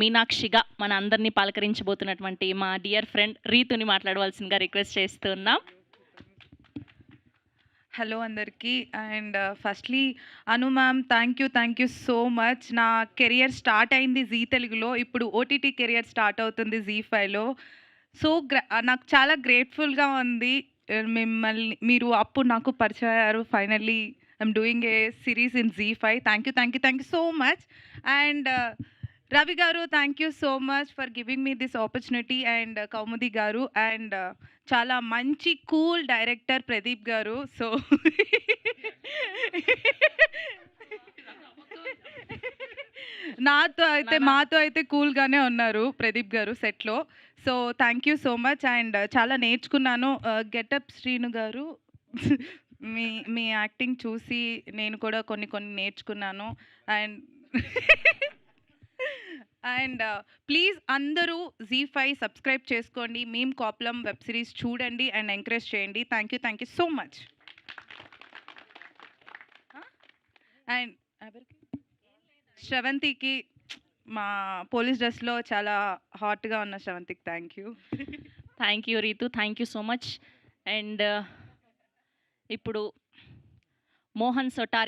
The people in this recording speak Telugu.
మీనాక్షిగా మన అందరినీ పలకరించబోతున్నటువంటి మా డియర్ ఫ్రెండ్ రీతుని మాట్లాడవలసిందిగా రిక్వెస్ట్ చేస్తున్నాం. హలో అందరికీ. And firstly Anu ma'am, thank you so much. నా కెరియర్ స్టార్ట్ అయింది జీ తెలుగులో, ఇప్పుడు ఓటీటీ కెరియర్ స్టార్ట్ అవుతుంది జీ5లో. నాకు చాలా గ్రేట్ఫుల్గా ఉంది. మిమ్మల్ని మీరు అప్పుడు నాకు పరిచయం అయ్యారు. Finally I'm doing a series in Zee5. Thank you so much. And Ravi గారు, thank you so much for giving me this opportunity. And Kaumudi గారు, అండ్ చాలా మంచి కూల్ డైరెక్టర్ ప్రదీప్ గారు. సో మాతో అయితే కూల్గానే ఉన్నారు ప్రదీప్ గారు సెట్లో. So thank you so much. And చాలా నేర్చుకున్నాను. గెటప్ శ్రీను గారు, మీ మీ యాక్టింగ్ చూసి నేను కూడా కొన్ని కొన్ని నేర్చుకున్నాను. అండ్ అండ్ ప్లీజ్ అందరూ జీ5 సబ్స్క్రైబ్ చేసుకోండి. మీమ్ కాప్లం వెబ్ సిరీస్ చూడండి అండ్ ఎంకరేజ్ చేయండి. Thank you so much. And శ్రవంతికి, మా పోలీస్ డ్రెస్లో చాలా హాట్గా ఉన్న శ్రవంతికి thank you. Thank you Ritu, thank you so much. And ఇప్పుడు మోహన్ సొటారి